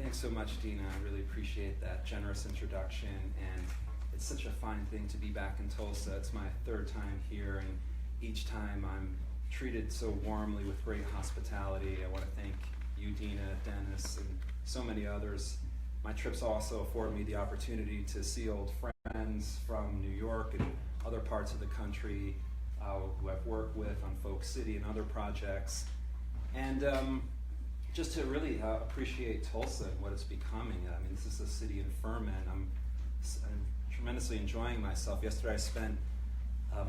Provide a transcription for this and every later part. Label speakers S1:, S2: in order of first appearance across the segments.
S1: Thanks so much, Dina. I really appreciate that generous introduction, and it's such a fine thing to be back in Tulsa. It's my third time here, and each time I'm treated so warmly with great hospitality. I want to thank you, Dina, Dennis, and so many others. My trips also afford me the opportunity to see old friends from New York and other parts of the country who I've worked with on Folk City and other projects. And just to really appreciate Tulsa and what it's becoming. I mean, this is a city in ferment. I'm tremendously enjoying myself. Yesterday I spent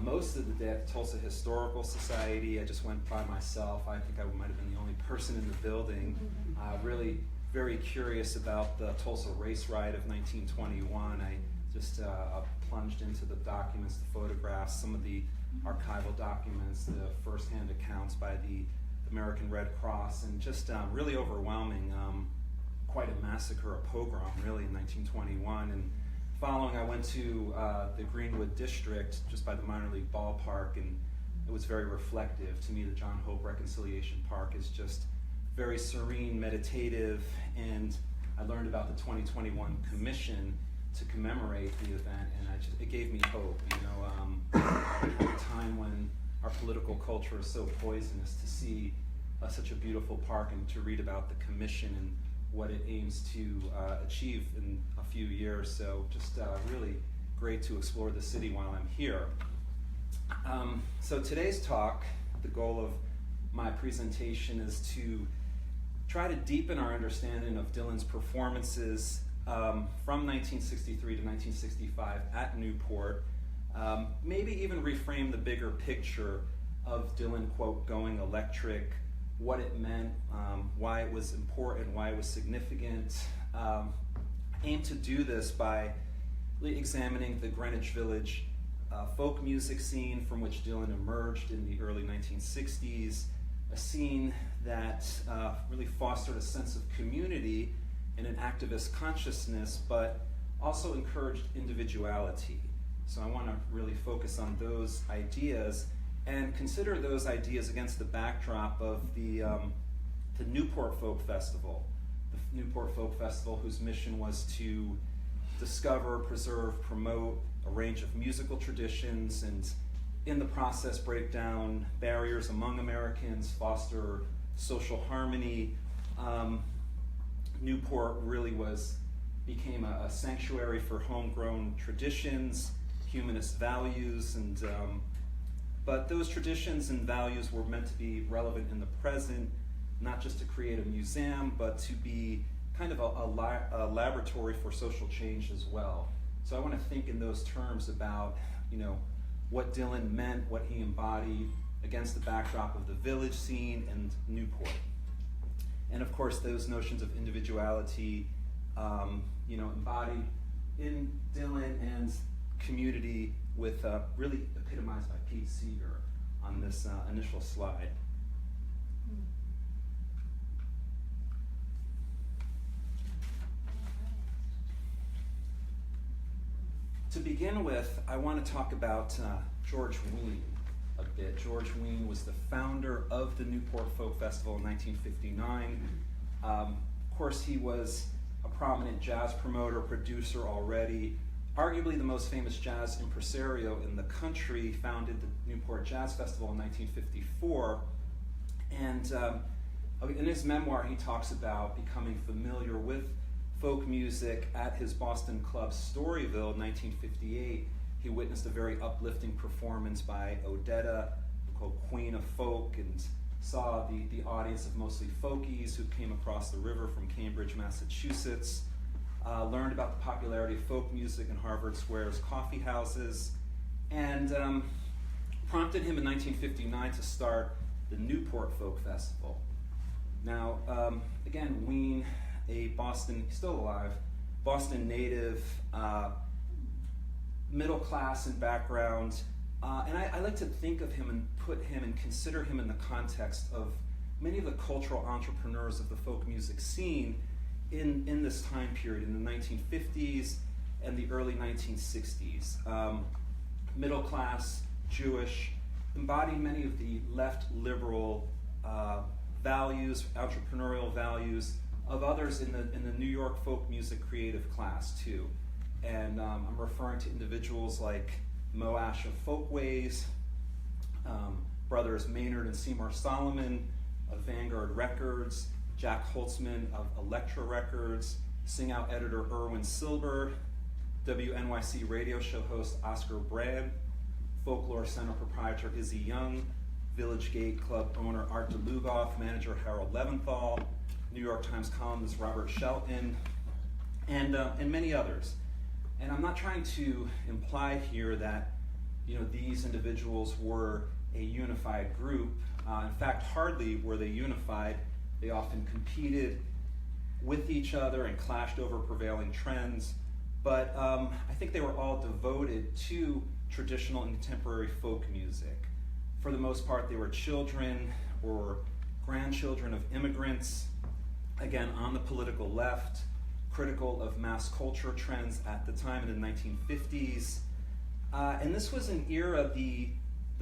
S1: most of the day at the Tulsa Historical Society. I just went by myself. I think I might have been the only person in the building. Really very curious about the Tulsa race riot of 1921. I just plunged into the documents, the photographs, some of the archival documents, the first-hand accounts by the American Red Cross, and just really overwhelming. Quite a massacre, a pogrom, really, in 1921. And following, I went to the Greenwood District, just by the minor league ballpark, and it was very reflective. To me, the John Hope Reconciliation Park is just very serene, meditative, and I learned about the 2021 commission to commemorate the event, and it gave me hope. You know, at a time when our political culture is so poisonous, to see such a beautiful park and to read about the commission and what it aims to achieve in a few years. So just really great to explore the city while I'm here. So today's talk, the goal of my presentation is to try to deepen our understanding of Dylan's performances from 1963 to 1965 at Newport. Maybe even reframe the bigger picture of Dylan, quote, going electric, what it meant, why it was important, why it was significant. Aim to do this by examining the Greenwich Village folk music scene from which Dylan emerged in the early 1960s, a scene that really fostered a sense of community and an activist consciousness, but also encouraged individuality. So I want to really focus on those ideas and consider those ideas against the backdrop of the Newport Folk Festival. The Newport Folk Festival, whose mission was to discover, preserve, promote a range of musical traditions, and in the process break down barriers among Americans, foster social harmony. Newport really became a sanctuary for homegrown traditions, humanist values, and but those traditions and values were meant to be relevant in the present, not just to create a museum, but to be kind of a laboratory for social change as well. So I want to think in those terms about, you know, what Dylan meant, what he embodied against the backdrop of the village scene and Newport. And of course, those notions of individuality, you know, embodied in Dylan and community with really epitomized by Pete Seeger on this initial slide. To begin with, I want to talk about George Wein a bit. George Wein was the founder of the Newport Folk Festival in 1959. Of course, he was a prominent jazz promoter, producer already. Arguably the most famous jazz impresario in the country, founded the Newport Jazz Festival in 1954. And in his memoir, he talks about becoming familiar with folk music at his Boston club Storyville in 1958. He witnessed a very uplifting performance by Odetta called Queen of Folk, and saw the audience of mostly folkies who came across the river from Cambridge, Massachusetts. Learned about the popularity of folk music in Harvard Square's coffee houses, and prompted him in 1959 to start the Newport Folk Festival. Now, again, Wein, a Boston, still alive, Boston native, middle class in background, and I like to think of him and put him and consider him in the context of many of the cultural entrepreneurs of the folk music scene in this time period, in the 1950s and the early 1960s. Middle class, Jewish, embodied many of the left liberal values, entrepreneurial values of others in the New York folk music creative class too. And I'm referring to individuals like Moash of Folkways, brothers Maynard and Seymour Solomon of Vanguard Records, Jack Holtzman of Elektra Records, Sing Out editor Erwin Silber, WNYC radio show host Oscar Brand, Folklore Center proprietor Izzy Young, Village Gate Club owner Art DeLugoff, manager Harold Leventhal, New York Times columnist Robert Shelton, and many others. And I'm not trying to imply here that these individuals were a unified group. In fact, hardly were they unified. They often competed with each other and clashed over prevailing trends. But I think they were all devoted to traditional and contemporary folk music. For the most part, they were children or grandchildren of immigrants, again, on the political left, critical of mass culture trends at the time in the 1950s. And this was an era, the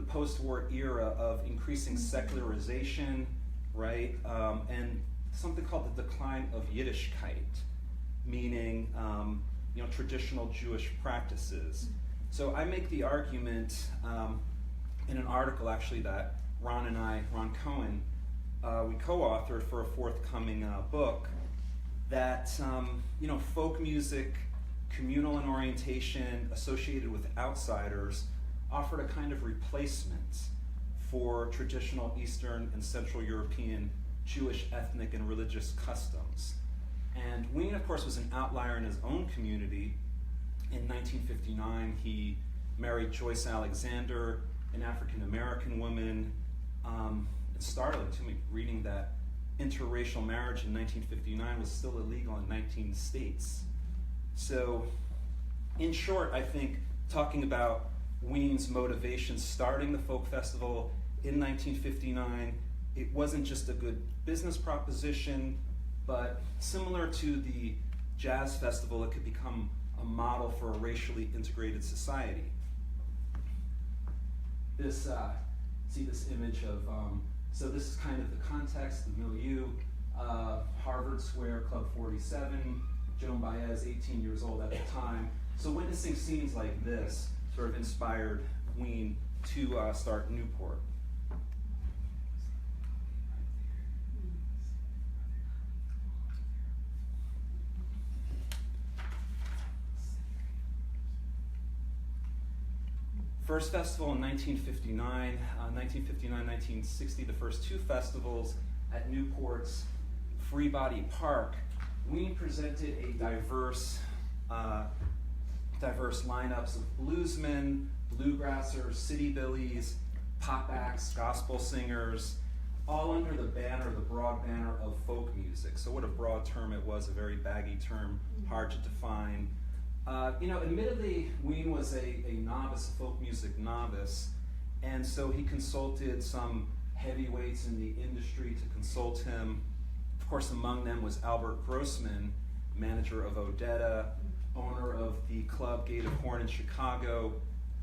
S1: post-war era, of increasing secularization, right? And something called the decline of Yiddishkeit, meaning traditional Jewish practices. So I make the argument in an article actually that Ron Cohen, we co-authored for a forthcoming book, that folk music, communal in orientation, associated with outsiders, offered a kind of replacement for traditional Eastern and Central European Jewish ethnic and religious customs. And Ween, of course, was an outlier in his own community. In 1959, he married Joyce Alexander, an African-American woman. It's startling to me reading that interracial marriage in 1959 was still illegal in 19 states. So, in short, I think talking about Ween's motivation starting the folk festival in 1959, it wasn't just a good business proposition, but similar to the jazz festival, it could become a model for a racially integrated society. See this image of, so this is kind of the context, the milieu, Harvard Square, Club 47, Joan Baez, 18 years old at the time. So witnessing scenes like this sort of inspired Ween to start Newport. First festival in 1959, 1960, the first two festivals at Newport's Free Body Park. Ween presented a diverse lineups of bluesmen, bluegrassers, city billies, pop acts, gospel singers, all under the broad banner of folk music. So what a broad term it was, a very baggy term, hard to define. Admittedly, Ween was a novice, a folk music novice, and so he consulted some heavyweights in the industry to consult him. Of course, among them was Albert Grossman, manager of Odetta, owner of the club Gate of Horn in Chicago.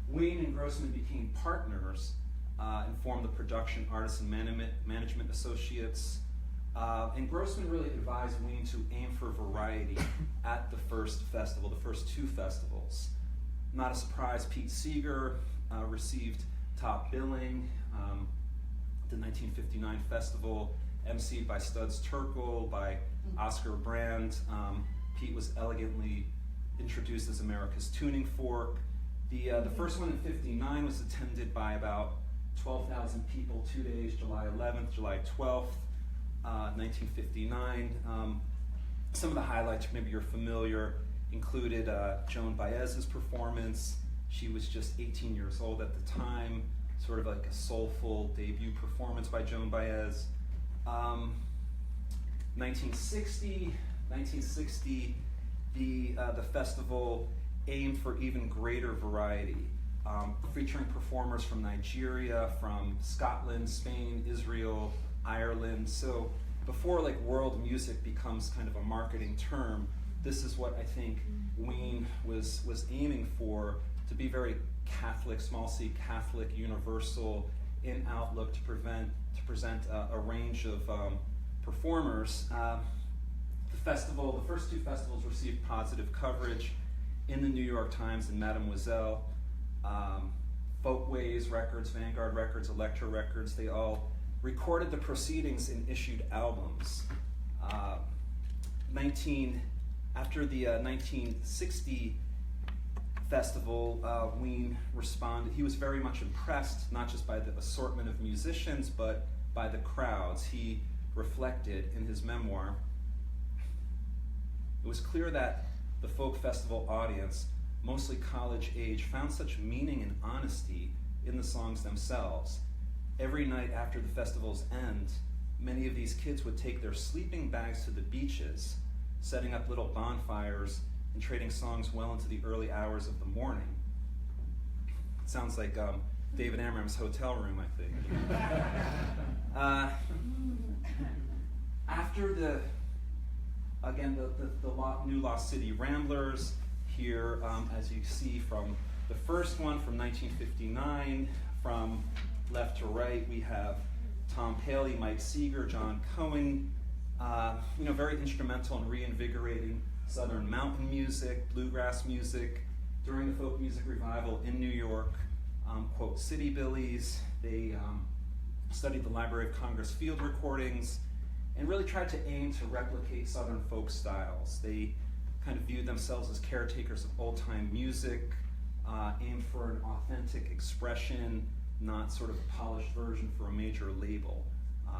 S1: Ween and Grossman became partners and formed the Production Artists and Management Associates. And Grossman really advised Ween to aim for variety at the first festival, the first two festivals. Not a surprise, Pete Seeger received top billing. The 1959 festival, emceed by Studs Terkel, by Oscar Brand. Pete was elegantly introduced as America's tuning fork. The first one in 59 was attended by about 12,000 people, 2 days, July 11th, July 12th. 1959. Some of the highlights, maybe you're familiar, included Joan Baez's performance. She was just 18 years old at the time, sort of like a soulful debut performance by Joan Baez. 1960, the festival aimed for even greater variety, featuring performers from Nigeria, from Scotland, Spain, Israel, Ireland. So before world music becomes kind of a marketing term, this is what I think Ween was aiming for, to be very Catholic, small c Catholic, universal in outlook, to present a range of performers. festival, the first two festivals received positive coverage in the New York Times and Mademoiselle. Folkways Records, Vanguard Records, Elektra Records, they all recorded the proceedings and issued albums. After the 1960 festival, Ween responded. He was very much impressed, not just by the assortment of musicians, but by the crowds. He reflected in his memoir, it was clear that the folk festival audience, mostly college age, found such meaning and honesty in the songs themselves. Every night after the festival's end, many of these kids would take their sleeping bags to the beaches, setting up little bonfires and trading songs well into the early hours of the morning. It sounds like David Amram's hotel room, I think. After the New Lost City Ramblers, here, as you see from the first one from 1959, from left to right, we have Tom Paley, Mike Seeger, John Cohen, very instrumental in reinvigorating Southern mountain music, bluegrass music. During the folk music revival in New York, quote, City Billies, they studied the Library of Congress field recordings and really tried to aim to replicate Southern folk styles. They kind of viewed themselves as caretakers of old-time music, aimed for an authentic expression, not sort of a polished version for a major label.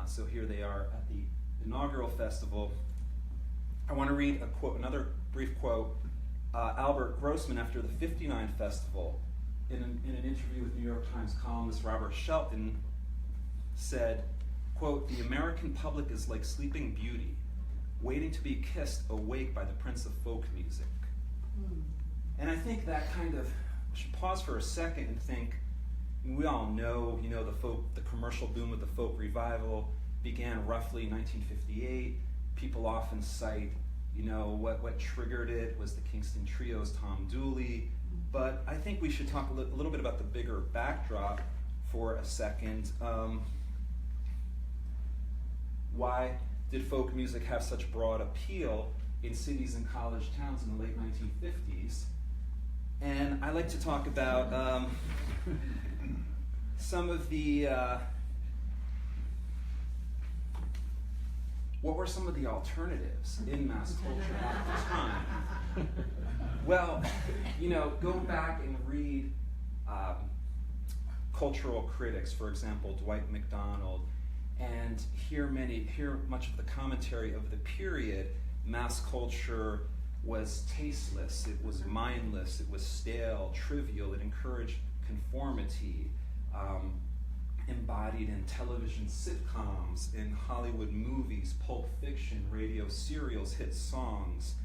S1: So here they are at the inaugural festival. I want to read a quote, another brief quote. Albert Grossman, after the '59 festival, in an interview with New York Times columnist Robert Shelton, said, quote, "The American public is like Sleeping Beauty, waiting to be kissed awake by the Prince of folk music." And I think that kind of, we should pause for a second and think, we all know, the commercial boom of the folk revival began roughly 1958. People often cite, what triggered it was the Kingston Trio's Tom Dooley. But I think we should talk a little bit about the bigger backdrop for a second. Why did folk music have such broad appeal in cities and college towns in the late 1950s? And I like to talk about some of the, what were some of the alternatives in mass culture at the time? Well, go back and read cultural critics, for example, Dwight MacDonald, and hear much of the commentary of the period. Mass culture was tasteless, it was mindless, it was stale, trivial, it encouraged conformity, embodied in television sitcoms, in Hollywood movies, Pulp Fiction, radio serials, hit songs.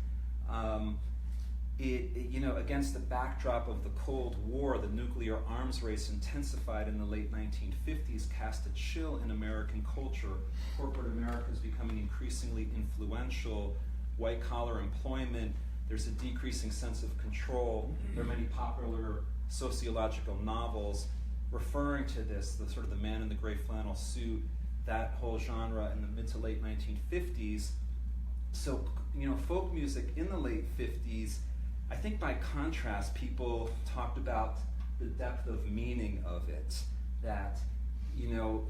S1: Against the backdrop of the Cold War, the nuclear arms race intensified in the late 1950s, cast a chill in American culture. Corporate America is becoming increasingly influential. White-collar employment, there's a decreasing sense of control. There are many popular sociological novels referring to this, the sort of the man in the gray flannel suit, that whole genre in the mid to late 1950s. So, folk music in the late 50s, I think by contrast, people talked about the depth of meaning of it, that,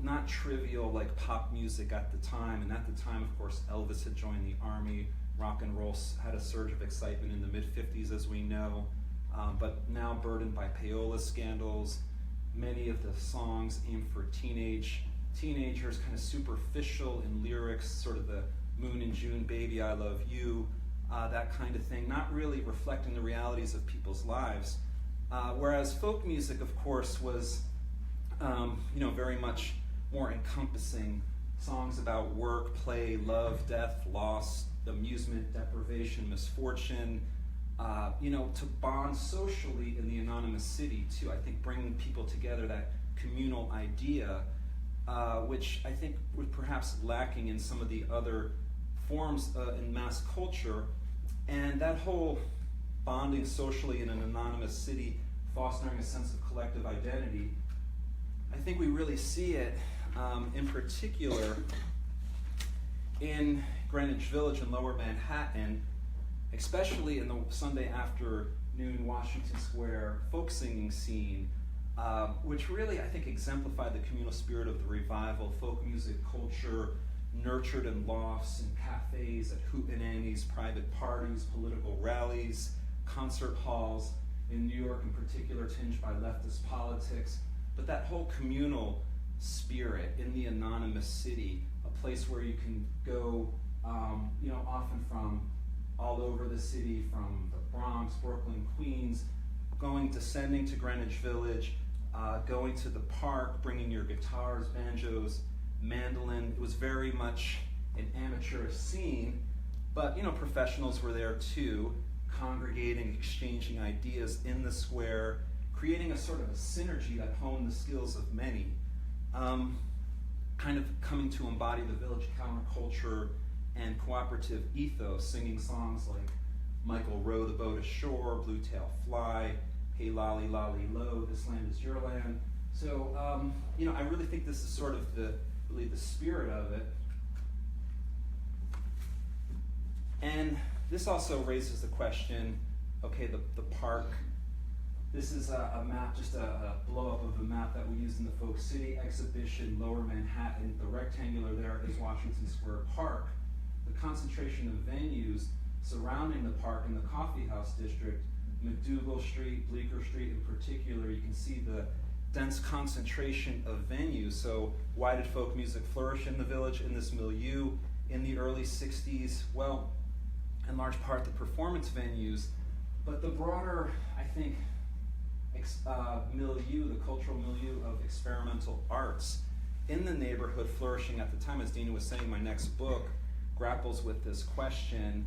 S1: not trivial like pop music at the time, and at the time, of course, Elvis had joined the army, rock and roll had a surge of excitement in the mid-50s, as we know, but now burdened by payola scandals. Many of the songs aimed for teenagers, kind of superficial in lyrics, sort of the Moon and June, Baby, I Love You, that kind of thing, not really reflecting the realities of people's lives. Whereas folk music, of course, was very much more encompassing. Songs about work, play, love, death, loss, amusement, deprivation, misfortune, to bond socially in the anonymous city too. I think bringing people together, that communal idea, which I think was perhaps lacking in some of the other forms in mass culture. And that whole bonding socially in an anonymous city, fostering a sense of collective identity, I think we really see it in particular in Greenwich Village in Lower Manhattan, especially in the Sunday afternoon Washington Square folk singing scene, which really, I think, exemplified the communal spirit of the revival. Folk music culture nurtured in lofts and cafes, at hootenannies, private parties, political rallies, concert halls, in New York in particular, tinged by leftist politics. But that whole communal spirit in the anonymous city, a place where you can go, often from all over the city, from the Bronx, Brooklyn, Queens, descending to Greenwich Village, going to the park, bringing your guitars, banjos, mandolin. It was very much an amateurish scene, but professionals were there too, congregating, exchanging ideas in the square, creating a sort of a synergy that honed the skills of many, kind of coming to embody the village counterculture and cooperative ethos, singing songs like Michael Row the Boat Ashore, Blue Tail Fly, Hey Lolly Lolly Lo, This Land Is Your Land. So, I really think this is sort of the spirit of it. And this also raises the question, okay, the park. This is a map, just a blow-up of a map that we used in the Folk City exhibition, Lower Manhattan. The rectangular there is Washington Square Park. The concentration of venues surrounding the park in the coffee house district, McDougal Street, Bleecker Street in particular, you can see the dense concentration of venues. So why did folk music flourish in the village, in this milieu, in the early 60s? Well, in large part the performance venues, but the broader, I think, milieu, the cultural milieu of experimental arts in the neighborhood flourishing at the time. As Dina was saying, my next book grapples with this question.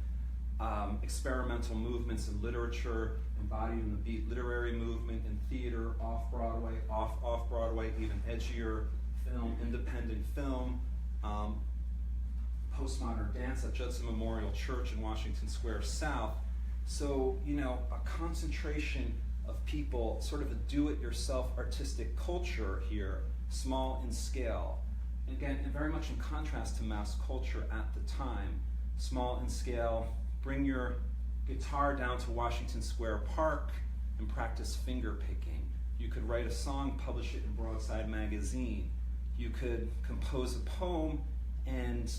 S1: Experimental movements in literature, embodied in the Beat literary movement, in theater, off-Broadway, off-Broadway, even edgier film, independent film, postmodern dance at Judson Memorial Church in Washington Square South. So, a concentration of people, sort of a do-it-yourself artistic culture here, small in scale. And again, and very much in contrast to mass culture at the time. Small in scale, bring your guitar down to Washington Square Park and practice finger picking. You could write a song, publish it in Broadside Magazine. You could compose a poem and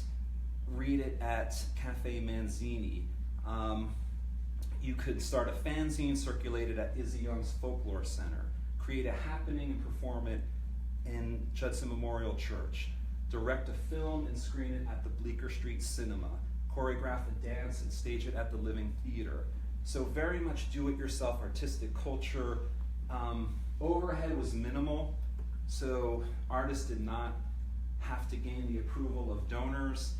S1: read it at Cafe Manzini. You could start a fanzine, circulate it at Izzy Young's Folklore Center, create a happening and perform it in Judson Memorial Church, direct a film and screen it at the Bleecker Street Cinema, choreograph a dance and stage it at the Living Theater. So very much do-it-yourself artistic culture. Overhead was minimal, so artists did not have to gain the approval of donors.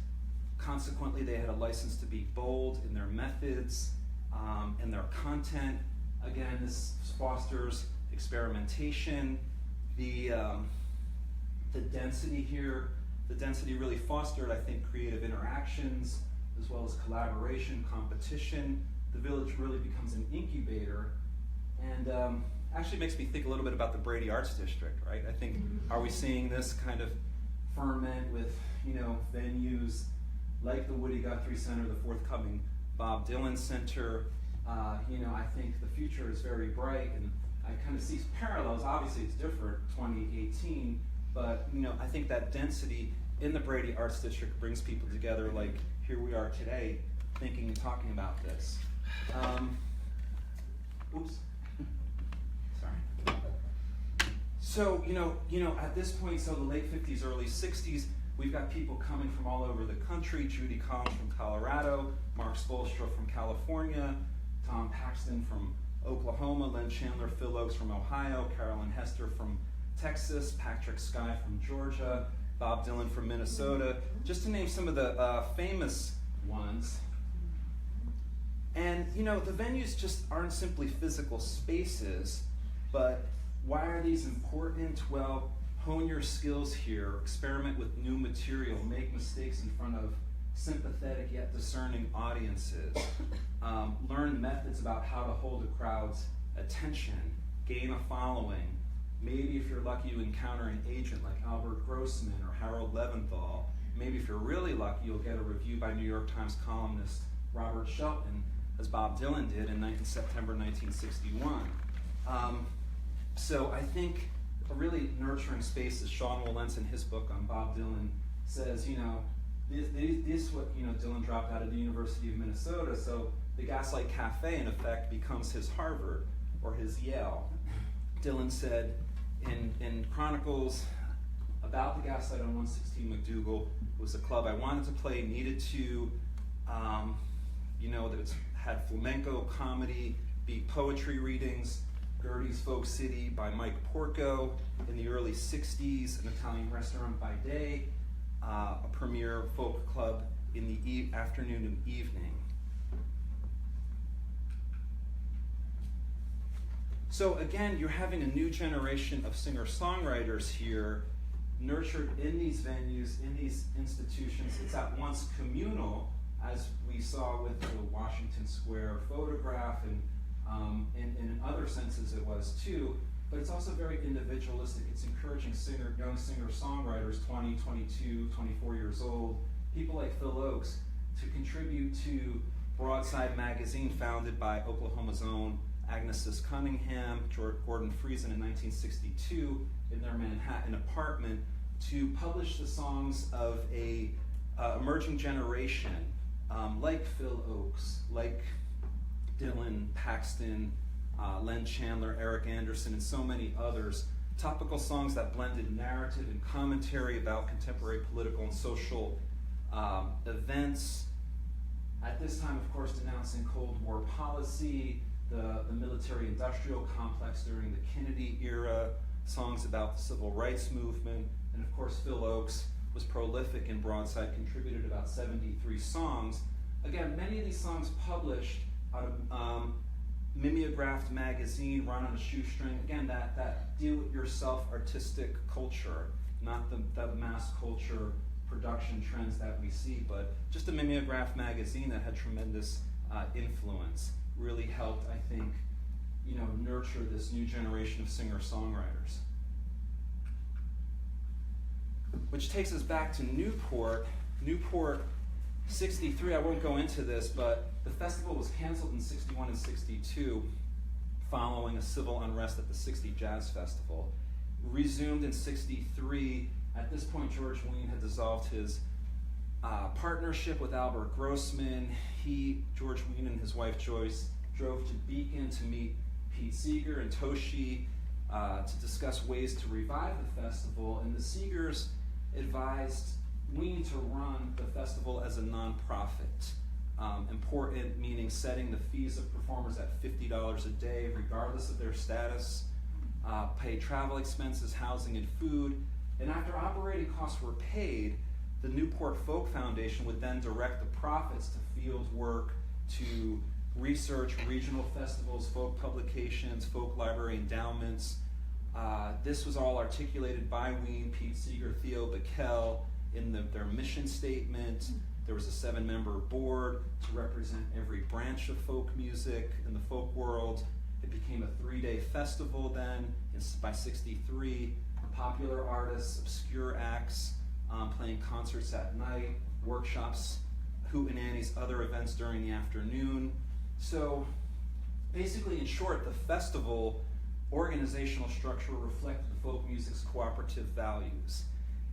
S1: Consequently, they had a license to be bold in their methods, in their content. Again, this fosters experimentation. The density here, the density really fostered, I think, creative interactions, as well as collaboration, competition. The village really becomes an incubator, and actually makes me think a little bit about the Brady Arts District, right? I think, are we seeing this kind of ferment with, venues like the Woody Guthrie Center, the forthcoming Bob Dylan Center? I think the future is very bright, and I kind of see parallels. Obviously, it's different, 2018, but I think that density in the Brady Arts District brings people together, like here we are today, thinking and talking about this. Oops. Sorry. So, at this point, so the late 50s, early 60s, we've got people coming from all over the country. Judy Collins from Colorado, Mark Spolstra from California, Tom Paxton from Oklahoma, Len Chandler, Phil Oakes from Ohio, Carolyn Hester from Texas, Patrick Skye from Georgia, Bob Dylan from Minnesota, just to name some of the famous ones. And, the venues just aren't simply physical spaces, but why are these important? Well, hone your skills here, experiment with new material, make mistakes in front of sympathetic yet discerning audiences, learn methods about how to hold a crowd's attention, gain a following. Maybe if you're lucky, you encounter an agent like Albert Grossman or Harold Leventhal, maybe if you're really lucky, you'll get a review by New York Times columnist Robert Shelton, as Bob Dylan did in September 1961. So I think a really nurturing space, as Sean Wilentz in his book on Bob Dylan says, this what Dylan dropped out of the University of Minnesota, so the Gaslight Cafe in effect becomes his Harvard or his Yale. Dylan said in Chronicles about the Gaslight on 116 MacDougal, it was a club I wanted to play, needed to, that it had flamenco, comedy, beat poetry readings, Gertie's Folk City by Mike Porco in the early 60s, an Italian restaurant by day, a premier folk club in the afternoon and evening. So again, you're having a new generation of singer-songwriters here, nurtured in these venues, in these institutions. It's at once communal, as we saw with the Washington Square photograph, and in other senses it was too, but it's also very individualistic. It's encouraging young singer-songwriters, 20, 22, 24 years old, people like Phil Oakes, to contribute to Broadside Magazine, founded by Oklahoma's own Agnes Cunningham, Gordon Friesen in 1962 in their Manhattan apartment, to publish the songs of a emerging generation like Phil Oakes, like Dylan, Paxton, Len Chandler, Eric Anderson, and so many others. Topical songs that blended narrative and commentary about contemporary political and social events. At this time, of course, denouncing Cold War policy, the military-industrial complex during the Kennedy era, songs about the civil rights movement, and of course Phil Oakes was prolific in Broadside, contributed about 73 songs. Again, many of these songs published out of mimeographed magazine, run on a shoestring. Again, that do-it-yourself artistic culture, not the mass culture production trends that we see, but just a mimeographed magazine that had tremendous influence. Really helped, I think, nurture this new generation of singer-songwriters. Which takes us back to Newport. Newport 63, I won't go into this, but the festival was canceled in 61 and 62 following a civil unrest at the 60 Jazz Festival. Resumed in 63. At this point, George Wein had dissolved his partnership with Albert Grossman. George Wein and his wife Joyce, drove to Beacon to meet Pete Seeger and Toshi to discuss ways to revive the festival, and the Seegers advised Wein to run the festival as a nonprofit. Important, meaning setting the fees of performers at $50 a day, regardless of their status, pay travel expenses, housing, and food. And after operating costs were paid, the Newport Folk Foundation would then direct the profits to field work, to research, regional festivals, folk publications, folk library endowments. This was all articulated by Wein, Pete Seeger, Theo Bickel in their mission statement. There was a 7-member board to represent every branch of folk music in the folk world. It became a 3-day festival then, by 63. Popular artists, obscure acts, playing concerts at night, workshops, hootenannies, other events during the afternoon. So basically, in short, the festival organizational structure reflected the folk music's cooperative values.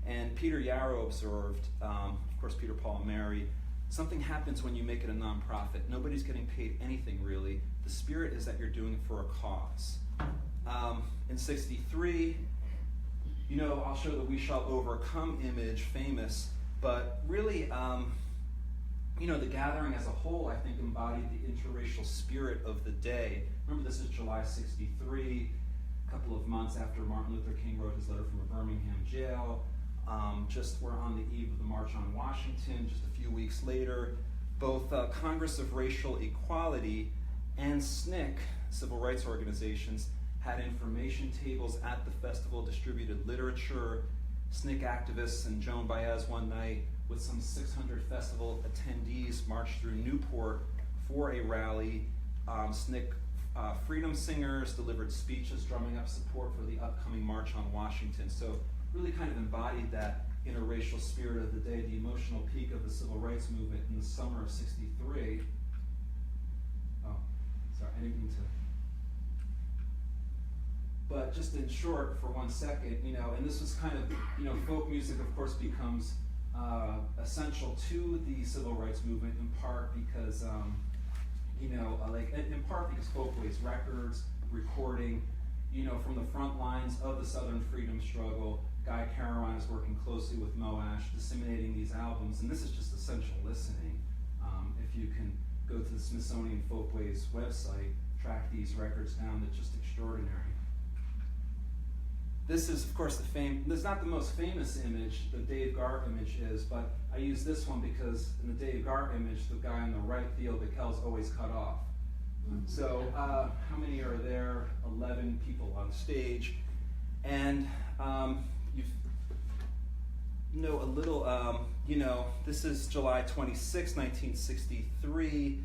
S1: And Peter Yarrow observed, of course Peter, Paul, and Mary, something happens when you make it a nonprofit. Nobody's getting paid anything really. The spirit is that you're doing it for a cause. In 63, I'll show the We Shall Overcome image, famous, but really, the gathering as a whole, I think, embodied the interracial spirit of the day. Remember, this is July 63, a couple of months after Martin Luther King wrote his letter from a Birmingham jail. We're on the eve of the March on Washington, just a few weeks later. Both Congress of Racial Equality and SNCC, civil rights organizations, had information tables at the festival, distributed literature. SNCC activists and Joan Baez one night with some 600 festival attendees marched through Newport for a rally. SNCC freedom singers delivered speeches drumming up support for the upcoming March on Washington. So really kind of embodied that interracial spirit of the day, the emotional peak of the civil rights movement in the summer of '63. Oh, sorry, I didn't mean to. But just in short, for 1 second, and this was kind of, folk music, of course, becomes essential to the civil rights movement in part because, in part because folkways, records, recording, from the front lines of the Southern freedom struggle. Guy Carawan is working closely with Moash, disseminating these albums, and this is just essential listening. If you can go to the Smithsonian Folkways website, track these records down, they're just extraordinary. This is, of course, this is not the most famous image, the Dave Garr image is, but I use this one because in the Dave Garr image, the guy on the right, Theo Bickel's always cut off. So how many are there? 11 people on stage. And this is July 26, 1963.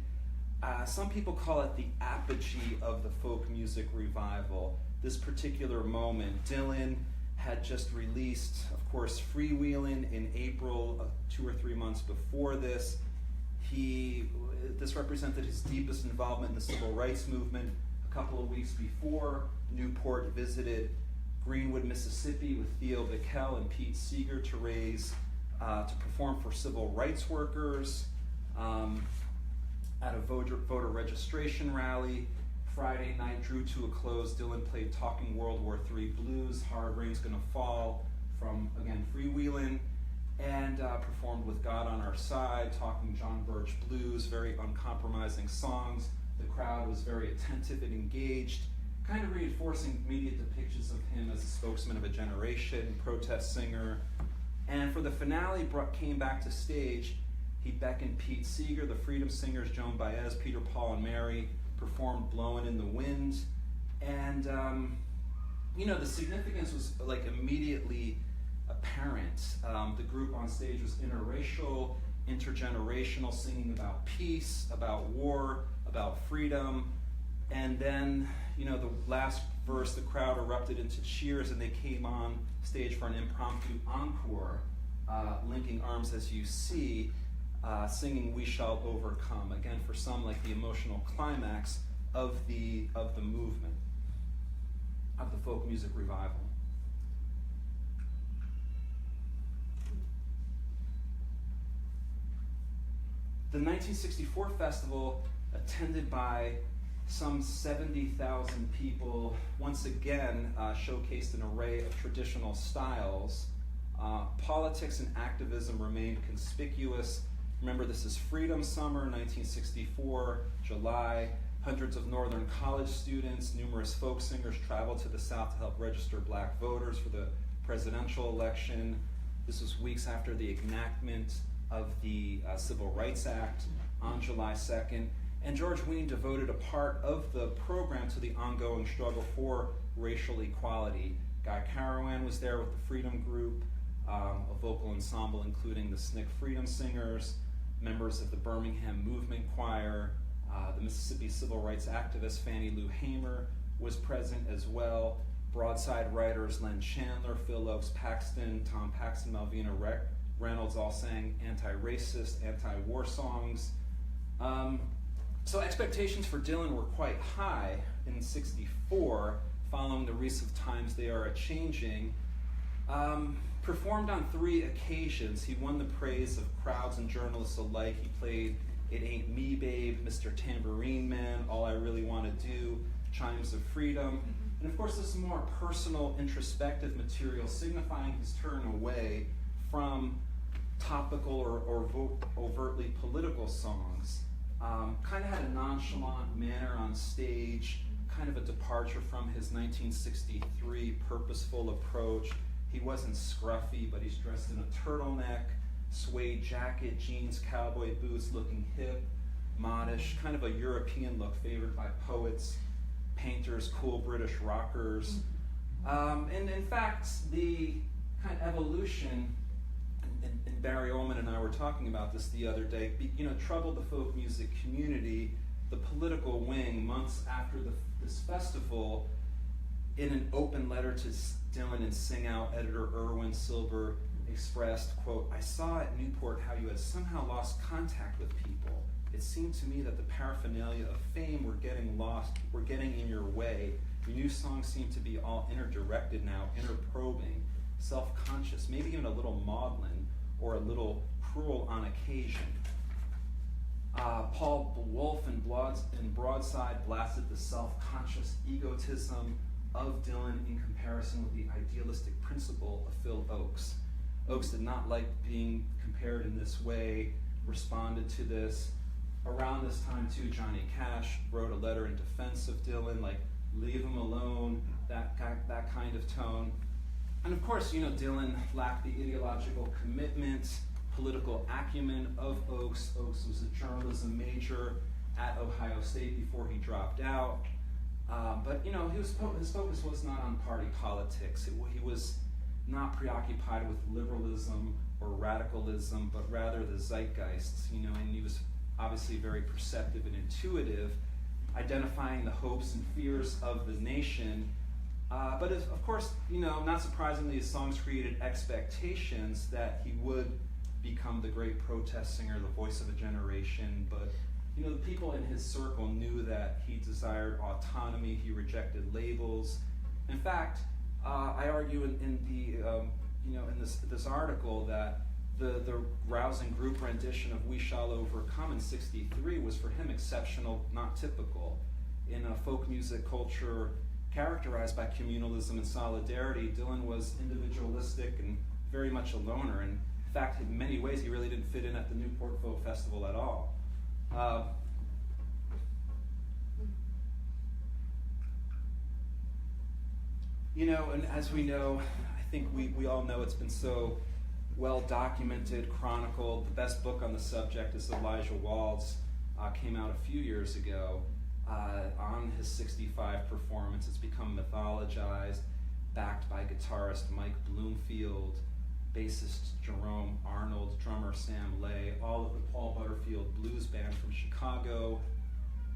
S1: Some people call it the apogee of the folk music revival. This particular moment, Dylan had just released, of course, Freewheelin' in April, 2 or 3 months before this. This represented his deepest involvement in the civil rights movement. A couple of weeks before, Newport visited Greenwood, Mississippi with Theo Bickel and Pete Seeger to perform for civil rights workers at a voter registration rally. Friday night drew to a close. Dylan played Talking World War III Blues, Hard Rain's Gonna Fall from, again, Freewheelin', and performed With God on Our Side, Talking John Birch Blues, very uncompromising songs. The crowd was very attentive and engaged, kind of reinforcing media depictions of him as a spokesman of a generation, protest singer. And for the finale, came back to stage. He beckoned Pete Seeger, the Freedom Singers, Joan Baez, Peter, Paul, and Mary, performed Blowin' in the Wind. And, the significance was immediately apparent. The group on stage was interracial, intergenerational, singing about peace, about war, about freedom. And then, the last verse, the crowd erupted into cheers and they came on stage for an impromptu encore, linking arms as you see, singing We Shall Overcome, again for some like the emotional climax of the movement, of the folk music revival. The 1964 festival, attended by some 70,000 people, once again showcased an array of traditional styles. Politics and activism remained conspicuous. Remember, this is Freedom Summer, 1964, July. Hundreds of Northern college students, numerous folk singers traveled to the South to help register black voters for the presidential election. This was weeks after the enactment of the Civil Rights Act on July 2nd. And George Wein devoted a part of the program to the ongoing struggle for racial equality. Guy Carawan was there with the Freedom Group, a vocal ensemble including the SNCC Freedom Singers, members of the Birmingham Movement Choir, the Mississippi civil rights activist Fannie Lou Hamer was present as well. Broadside writers Len Chandler, Phil Oakes Paxton, Tom Paxton, Malvina Reynolds all sang anti-racist, anti-war songs. So expectations for Dylan were quite high in '64, following the recent times they are a-changing. Performed on 3 occasions, he won the praise of crowds and journalists alike. He played It Ain't Me, Babe, Mr. Tambourine Man, All I Really Want to Do, Chimes of Freedom. And of course, this is more personal, introspective material signifying his turn away from topical or overtly political songs. Kind of had a nonchalant manner on stage, kind of a departure from his 1963 purposeful approach. He wasn't scruffy, but he's dressed in a turtleneck, suede jacket, jeans, cowboy boots, looking hip, modish, kind of a European look favored by poets, painters, cool British rockers. And in fact, the kind of evolution, and Barry Ullman and I were talking about this the other day, troubled the folk music community. The political wing, months after this festival, in an open letter to Dylan and Sing Out editor Erwin Silver, expressed, quote, "I saw at Newport how you had somehow lost contact with people. It seemed to me that the paraphernalia of fame were getting lost, were getting in your way. Your new songs seem to be all inner-directed now, inner-probing, self-conscious, maybe even a little maudlin or a little cruel on occasion." Paul Wolfe in Broadside blasted the self-conscious egotism of Dylan in comparison with the idealistic principle of Phil Oakes. Oakes did not like being compared in this way, responded to this. Around this time, too, Johnny Cash wrote a letter in defense of Dylan, like, leave him alone, that kind of tone. And of course, Dylan lacked the ideological commitment, political acumen of Oakes. Oakes was a journalism major at Ohio State before he dropped out. But his focus was not on party politics. He was not preoccupied with liberalism or radicalism, but rather the zeitgeists, and he was obviously very perceptive and intuitive, identifying the hopes and fears of the nation. But of course, not surprisingly, his songs created expectations that he would become the great protest singer, the voice of a generation. But the people in his circle knew that he desired autonomy. He rejected labels. In fact, I argue in this article that the rousing group rendition of "We Shall Overcome" in '63 was for him exceptional, not typical. In a folk music culture characterized by communalism and solidarity, Dylan was individualistic and very much a loner. And in fact, in many ways, he really didn't fit in at the Newport Folk Festival at all. And as we know, I think we all know, it's been so well documented, chronicled. The best book on the subject is Elijah Wald's, came out a few years ago on his 65 performance. It's become mythologized, backed by guitarist Mike Bloomfield, bassist Jerome Arnold, drummer Sam Lay, all of the Paul Butterfield Blues Band from Chicago.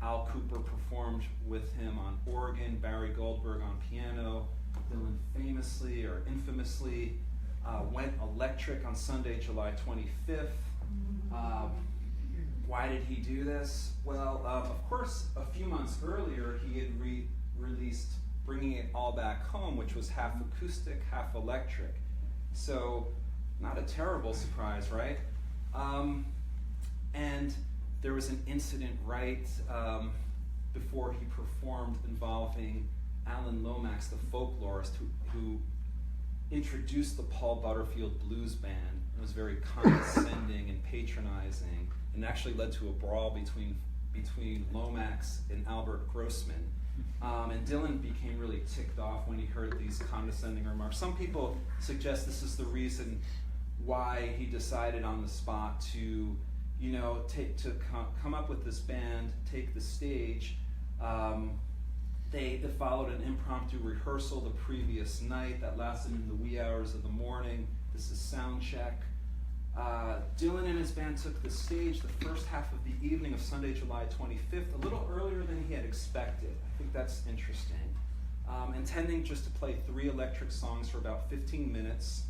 S1: Al Cooper performed with him on organ, Barry Goldberg on piano. Dylan famously or infamously went electric on Sunday, July 25th. Why did he do this? Well, of course, a few months earlier, he had released Bringing It All Back Home, which was half acoustic, half electric. So, not a terrible surprise, right? And there was an incident right before he performed involving Alan Lomax, the folklorist, who introduced the Paul Butterfield Blues Band. It was very condescending and patronizing, and actually led to a brawl between Lomax and Albert Grossman. And Dylan became really ticked off when he heard these condescending remarks. Some people suggest this is the reason why he decided on the spot to, come up with this band, take the stage. They followed an impromptu rehearsal the previous night that lasted in the wee hours of the morning. This is sound check. Dylan and his band took the stage the first half of the evening of Sunday, July 25th, a little earlier than he had expected. I think that's interesting. Intending just to play 3 electric songs for about 15 minutes.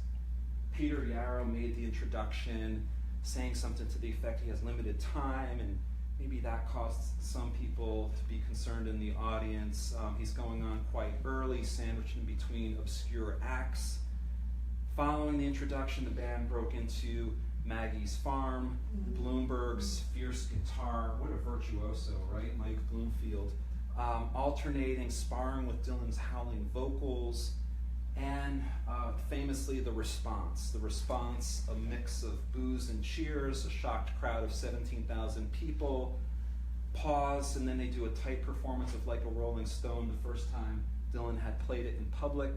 S1: Peter Yarrow made the introduction, saying something to the effect he has limited time, and maybe that caused some people to be concerned in the audience. He's going on quite early, sandwiched in between obscure acts. Following the introduction, the band broke into Maggie's Farm, Bloomberg's fierce guitar, what a virtuoso, right? Mike Bloomfield. Alternating, sparring with Dylan's howling vocals, and famously the response. The response, a mix of boos and cheers, a shocked crowd of 17,000 people, pause, and then they do a tight performance of Like a Rolling Stone, the first time Dylan had played it in public.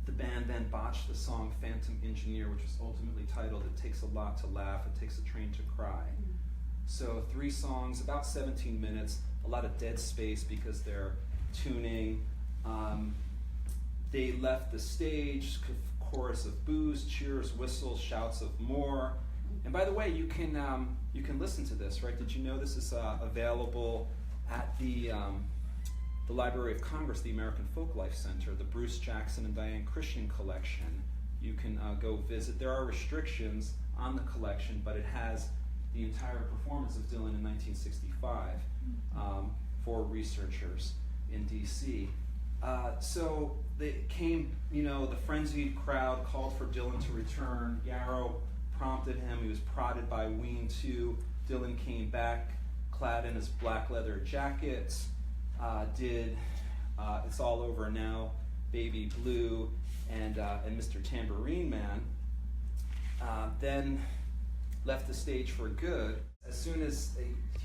S1: The band then botched the song Phantom Engineer, which was ultimately titled It Takes a Lot to Laugh, It Takes a Train to Cry. So 3 songs, about 17 minutes, a lot of dead space because they're tuning. They left the stage, chorus of boos, cheers, whistles, shouts of more. And by the way, you can listen to this, right? Did you know this is available at the Library of Congress, the American Folklife Center, the Bruce Jackson and Diane Christian collection. you can go visit. There are restrictions on the collection, but it has the entire performance of Dylan in 1965 for researchers in DC. So they came, the frenzied crowd called for Dylan to return. Yarrow prompted him. He was prodded by Ween too. Dylan came back clad in his black leather jacket, did It's All Over Now, Baby Blue, and Mr. Tambourine Man. Then left the stage for good. As soon as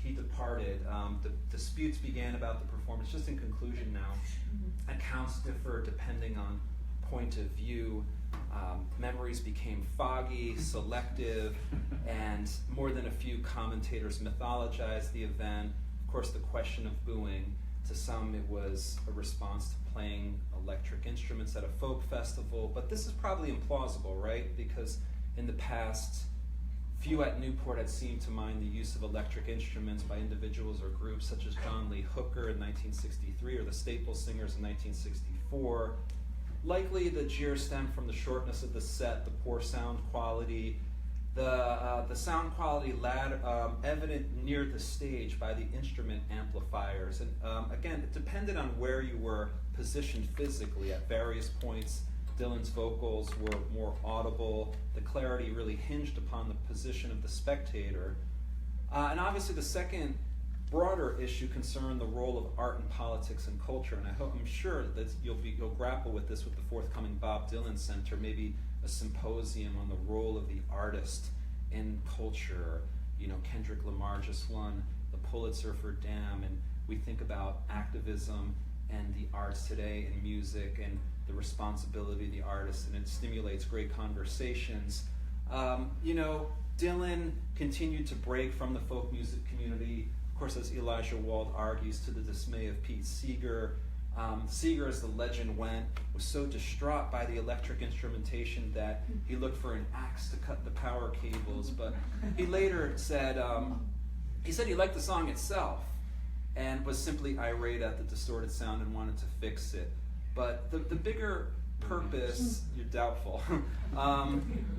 S1: he departed, the disputes began about the performance. Just in conclusion now, accounts differ depending on point of view. Memories became foggy, selective, and more than a few commentators mythologized the event. Of course, the question of booing, to some it was a response to playing electric instruments at a folk festival, but this is probably implausible, right? Because in the past, few at Newport had seemed to mind the use of electric instruments by individuals or groups such as John Lee Hooker in 1963 or the Staple Singers in 1964. Likely the jeer stemmed from the shortness of the set, the poor sound quality, the sound quality evident near the stage by the instrument amplifiers. And again, it depended on where you were positioned physically. At various points, Dylan's vocals were more audible. The clarity really hinged upon the position of the spectator. And obviously the second broader issue concerned the role of art in politics and culture. And I'm sure that you'll grapple with this with the forthcoming Bob Dylan Center, maybe a symposium on the role of the artist in culture. Kendrick Lamar just won the Pulitzer for Damn, and we think about activism and the arts today in music and the responsibility of the artist, and it stimulates great conversations. Dylan continued to break from the folk music community, of course, as Elijah Wald argues, to the dismay of Pete Seeger. Seeger, as the legend went, was so distraught by the electric instrumentation that he looked for an axe to cut the power cables, but he later said, he liked the song itself and was simply irate at the distorted sound and wanted to fix it. But the bigger purpose, you're doubtful,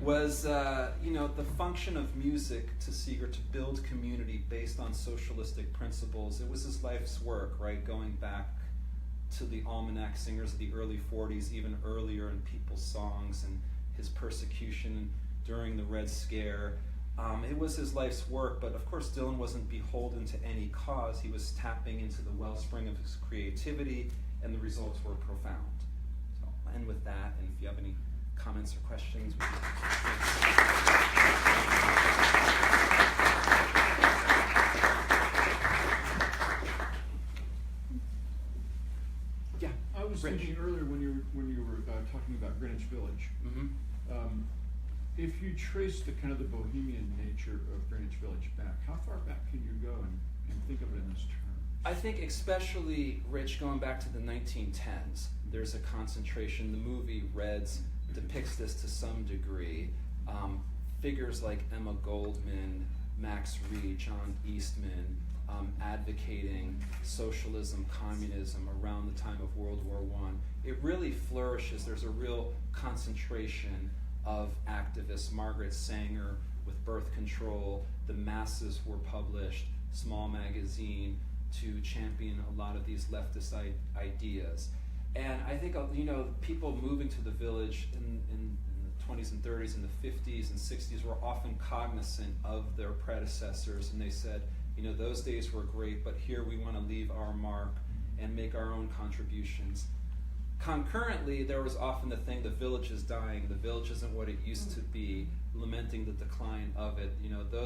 S1: was the function of music to Seeger to build community based on socialistic principles. It was his life's work, right, going back to the almanac singers of the early 40s, even earlier in people's songs, and his persecution during the Red Scare. It was his life's work, but of course Dylan wasn't beholden to any cause. He was tapping into the wellspring of his creativity, and the results were profound. So I'll end with that, and if you have any comments or questions. Yeah.
S2: I was thinking earlier when you were talking about Greenwich Village.
S1: Mm-hmm.
S2: If you trace the kind of the bohemian nature of Greenwich Village back, how far back can you go and think of it in this term?
S1: I think especially, Rich, going back to the 1910s, there's a concentration. The movie Reds depicts this to some degree. Figures like Emma Goldman, Max Reed, John Eastman, advocating socialism, communism around the time of World War I. It really flourishes. There's a real concentration of activists. Margaret Sanger with Birth Control, The Masses were published, Small Magazine, to champion a lot of these leftist ideas. And I think, people moving to the village in the 20s and 30s and the 50s and 60s were often cognizant of their predecessors, and they said, those days were great, but here we want to leave our mark and make our own contributions. Concurrently, there was often the thing, the village is dying, the village isn't what it used to be, lamenting the decline of it.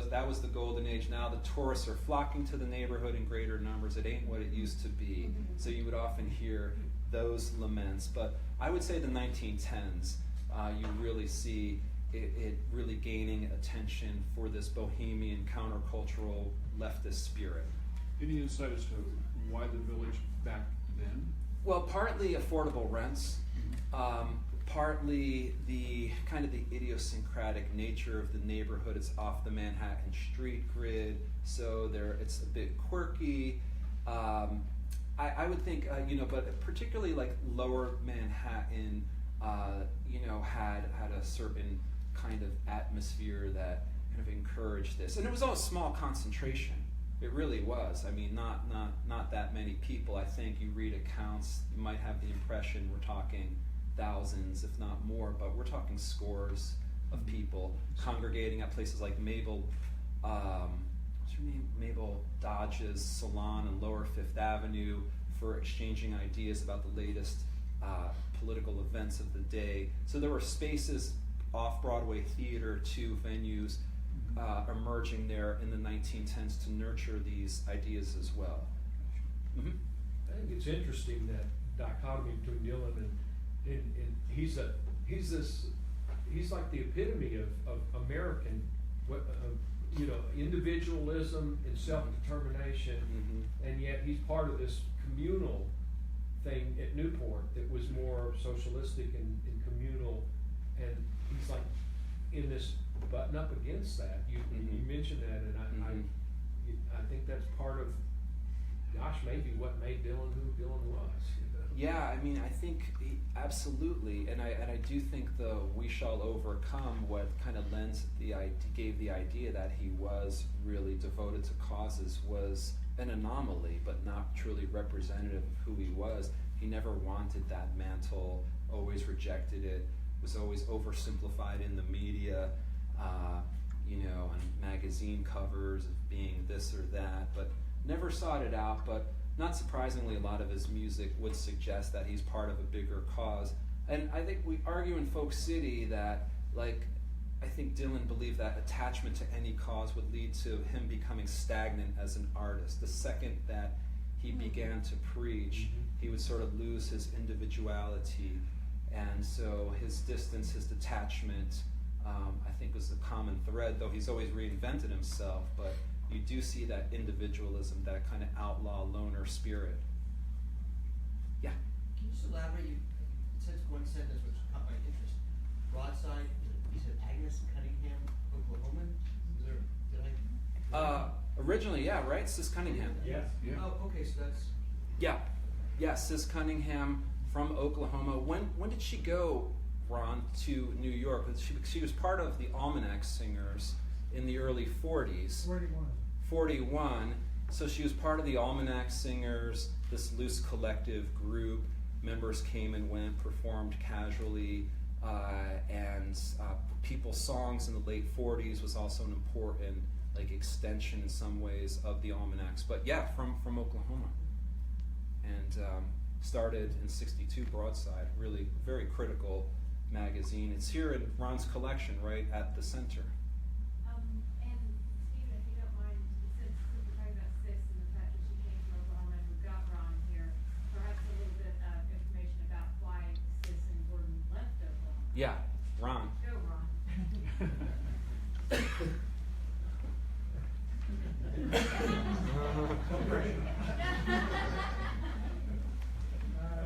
S1: That was the golden age. Now the tourists are flocking to the neighborhood in greater numbers. It ain't what it used to be. So you would often hear those laments. But I would say the 1910s, you really see it really gaining attention for this bohemian, countercultural, leftist spirit.
S2: Any insight as to why the village back then?
S1: Well, partly affordable rents, partly the kind of the idiosyncratic nature of the neighborhood. It's off the Manhattan street grid, so it's a bit quirky. I would think, but particularly like lower Manhattan, had a certain kind of atmosphere that kind of encouraged this. And it was all a small concentration. It really was. I mean, not that many people. I think you read accounts, you might have the impression we're talking thousands, if not more, but we're talking scores of people congregating at places like Mabel Dodge's salon on Lower Fifth Avenue for exchanging ideas about the latest political events of the day. So there were spaces, off-Broadway theater to venues emerging there in the 1910s to nurture these ideas as well. Mm-hmm.
S3: I think it's interesting, that dichotomy between Dylan and he's like the epitome of American, individualism and self-determination, and yet he's part of this communal thing at Newport that was more socialistic and communal, and he's like in this button up against that. You mentioned that, and I think that's part of, maybe what made Dylan who Dylan was.
S1: Yeah, I mean, I think absolutely, and I do think the "we shall overcome" what kind of gave the idea that he was really devoted to causes was an anomaly, but not truly representative of who he was. He never wanted that mantle, always rejected it, was always oversimplified in the media, on magazine covers of being this or that, but never sought it out. But not surprisingly, a lot of his music would suggest that he's part of a bigger cause. And I think we argue in Folk City that, I think Dylan believed that attachment to any cause would lead to him becoming stagnant as an artist. The second that he began to preach, he would sort of lose his individuality. And so his distance, his detachment, I think was the common thread, though he's always reinvented himself. But you do see that individualism, that kind of outlaw loner spirit. Yeah?
S4: Can you just elaborate? You said one sentence which caught my interest. Broadside, you said Agnes Cunningham, Oklahoman? Did I?
S1: Originally, yeah, right? Sis Cunningham.
S2: Yeah.
S4: Oh, okay, so that's...
S1: Yeah, Sis Cunningham from Oklahoma. When did she go, Ron, to New York? She was part of the Almanac Singers in the early 40s. 41. So she was part of the Almanac Singers, this loose collective group. Members came and went, performed casually, and People's Songs in the late 40s was also an important extension in some ways of the almanacs. But yeah, from Oklahoma. And started in '62, Broadside, really very critical magazine. It's here in Ron's collection, right at the center.
S5: And Stephen, if you don't mind, since we're talking about Sis and the fact that she came from Oklahoma and we've got Ron here, perhaps a little bit of information about why Sis and Gordon left Oklahoma.
S1: Yeah, Ron.
S5: Go, Ron.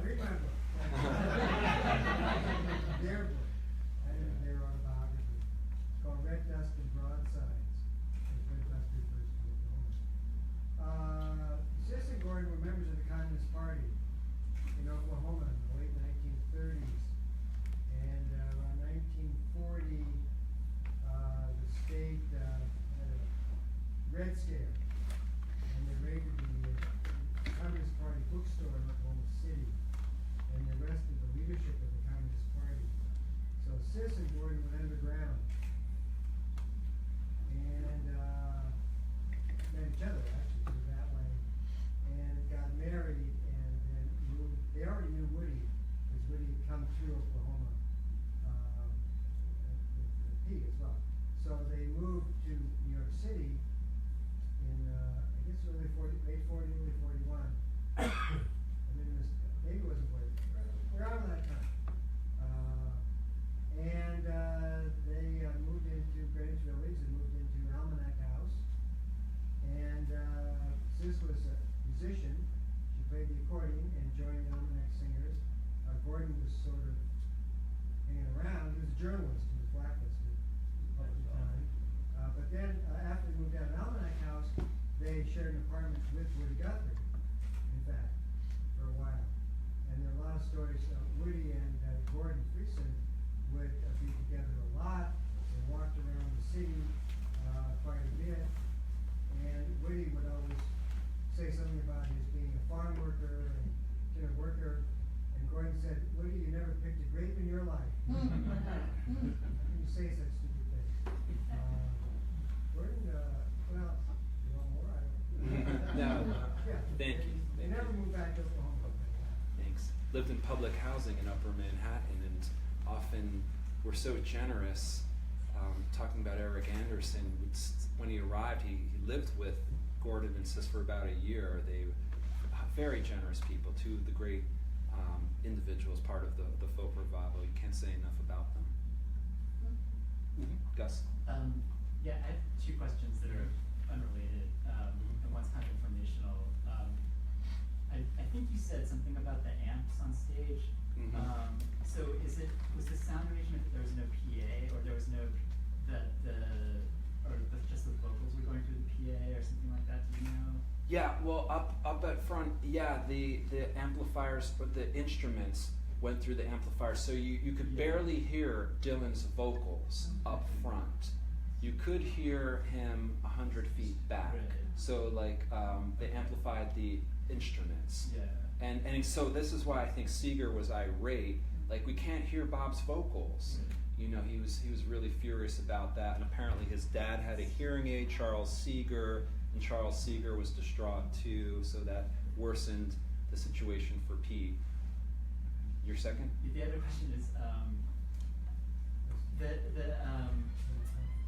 S6: Remember. Their book. I didn't their autobiography. It's called Red Dust and Broadsides. As Red Dust refers to Oklahoma. Sis and Gordon were members of the Communist Party in Oklahoma in the late 1930s. And around 1940, the state had a Red Scare. And they raided the Communist Party bookstore in Oklahoma City. And they arrested the leadership of the Communist Party. So Sis and Gordon went underground and met each other, actually, through that way, and got married, and then moved. They already knew Woody, because Woody had come through Oklahoma with Pete as well. So they moved to New York City in, I guess, late 40, early 41. Maybe it wasn't 40, around that time. And they moved into Greenwich Village and moved into Almanac House. And Sis was a musician. She played the accordion and joined the Almanac Singers. Gordon was sort of hanging around. He was a journalist. He was blacklisted at the time. But then after they moved out of Almanac House, they shared an apartment with Woody Guthrie, in fact, for a while. And there are a lot of stories. Woody and Gordon Freeson would be together a lot. They walked around the city quite a bit. And Woody would always say something about his being a farm worker and worker. And Gordon said, "Woody, you never picked a grape in your life." How can you say such stupid things? Gordon, well, you want more? I don't
S1: No.
S6: Yeah.
S1: Thank you.
S6: They never moved back to Oklahoma.
S1: Thanks. Lived in public housing in Upper Manhattan, and often were so generous. Talking about Eric Anderson, when he arrived, he lived with Gordon and Sis for about a year. They were very generous people, two of the great individuals, part of the folk revival. You can't say enough about them. Gus?
S7: Yeah, I have two questions that are unrelated, and one's kind of informational. I think you said something about the amps on stage. So was the sound arrangement that there was no PA, or there was no just the vocals were going through the PA or something like that? Do you know?
S1: Yeah, well, up at front, yeah, the amplifiers, but the instruments went through the amplifiers, so you could barely hear Dylan's vocals up front. You could hear him 100 feet back.
S7: Right.
S1: So they amplified the instruments.
S7: Yeah.
S1: And so this is why I think Seeger was irate. Like, we can't hear Bob's vocals. You know, he was really furious about that, and apparently his dad had a hearing aid, Charles Seeger, and Charles Seeger was distraught too, so that worsened the situation for Pete. Your second?
S7: The other question is the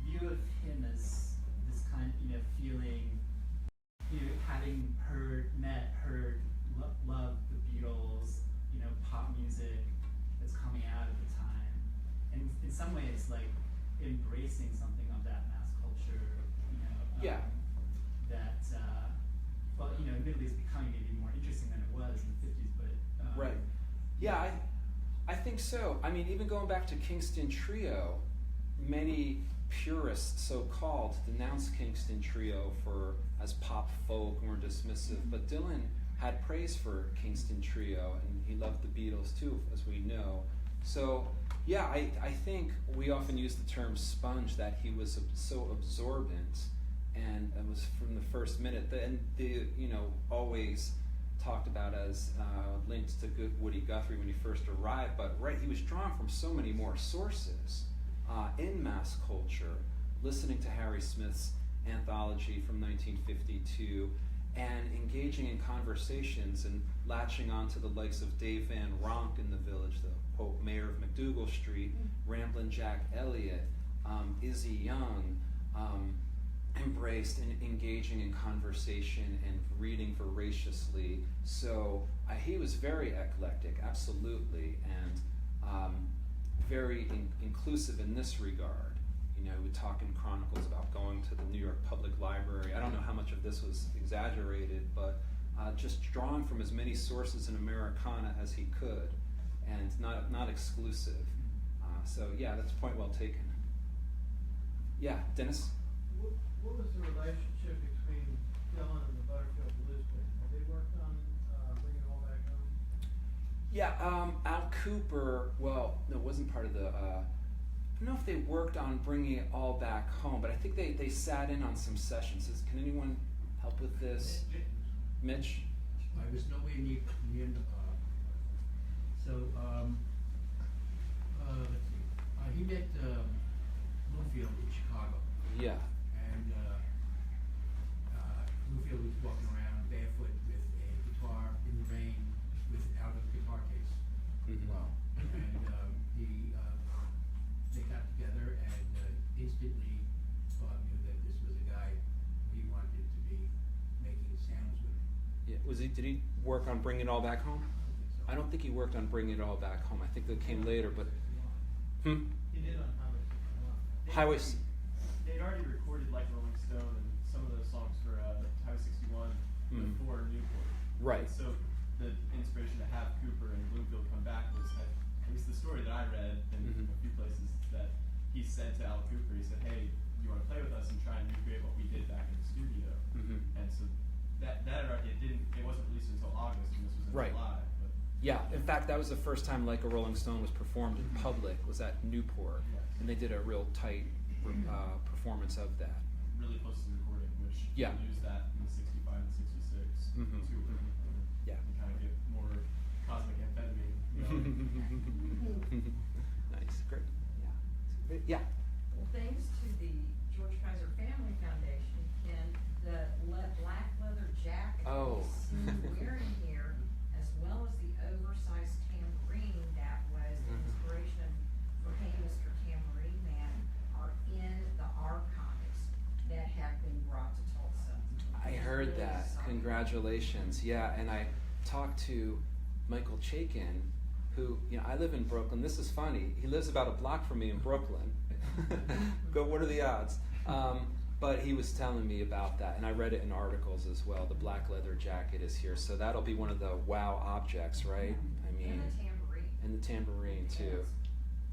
S7: view of him as this kind, feeling, having loved the Beatles, pop music that's coming out at the time, and in some ways, like, embracing something of that mass culture,
S1: Yeah.
S7: that, admittedly is becoming maybe more interesting than it was in the 50s, but...
S1: Right. Yeah, I think so. I mean, even going back to Kingston Trio, many purists, so-called, denounced Kingston Trio as pop folk, more dismissive, but Dylan had praise for Kingston Trio, and he loved the Beatles too, as we know. So, yeah, I think we often use the term sponge, that he was so absorbent, and it was from the first minute, and always talked about as linked to Woody Guthrie when he first arrived, but he was drawn from so many more sources in mass culture, listening to Harry Smith's anthology from 1952, and engaging in conversations and latching on to the likes of Dave Van Ronk in the Village, the quote mayor of McDougal Street, Ramblin' Jack Elliott, Izzy Young, embraced and engaging in conversation and reading voraciously. So he was very eclectic, absolutely, and very inclusive in this regard. We talk in Chronicles about going to the New York Public Library. I don't know how much of this was exaggerated, but just drawing from as many sources in Americana as he could, and not exclusive. So yeah, that's a point well taken. Yeah, Dennis?
S8: What was the relationship between Dylan and the Butterfield Blues Band? Have they worked on bringing it all back home?
S1: Yeah, Al Cooper, well, no, it wasn't part of the, I don't know if they worked on bringing it all back home, but I think they sat in on some sessions. Can anyone help with this? Mitch?
S9: I was nowhere near so, let's see. He met Bluefield in Chicago.
S1: Yeah.
S9: And Bluefield was walking around barefoot with a guitar in the rain without a guitar case.
S1: Mm-hmm.
S9: Wow. And they got together, and instantly Bob knew that this was a guy he wanted to be making sounds with.
S1: Yeah. Did he work on bringing it all back home? I don't think he worked on bringing it all back home. I think that came later, but.
S8: He did on
S1: Highways.
S10: They'd already recorded like Rolling Stone and some of those songs for Highway 61 before Newport.
S1: Right.
S10: So the inspiration to have Cooper and Bloomfield come back was, at least the story that I read in a few places, that he said to Al Cooper, he said, "Hey, you want to play with us and try and recreate what we did back in the studio?" And so it wasn't released until August, and this was in
S1: Right.
S10: July. But
S1: Yeah, in fact, that was the first time Like a Rolling Stone was performed in public, was at Newport, and they did a real tight performance of that.
S10: Really close to the recording, which
S1: Yeah.
S10: we used that in the 65 and 66
S1: Mhm.
S10: too.
S1: Yeah.
S10: And kind of get more cosmic amphetamine.
S1: Nice, great. Yeah. Great. Yeah.
S11: Well, thanks to the George Kaiser Family Foundation, Ken, the black leather jacket
S1: Oh.
S11: that you see wearing here, as well as the oversized tambourine that was the inspiration for Hey Mr. Tambourine Man, are in the archives that have been brought to Tulsa.
S1: I
S11: It's
S1: heard
S11: really
S1: that.
S11: exciting.
S1: Congratulations. Yeah, and I talked to Michael Chaikin, who, I live in Brooklyn. This is funny. He lives about a block from me in Brooklyn. Go, what are the odds? But he was telling me about that, and I read it in articles as well. The black leather jacket is here, so that'll be one of the wow objects, right? I mean,
S11: And the tambourine.
S1: and the tambourine too.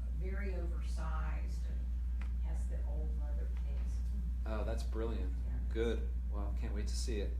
S11: It's very oversized and has the old leather case.
S1: Oh, that's brilliant.
S11: Yeah.
S1: Good. Well, can't wait to see it.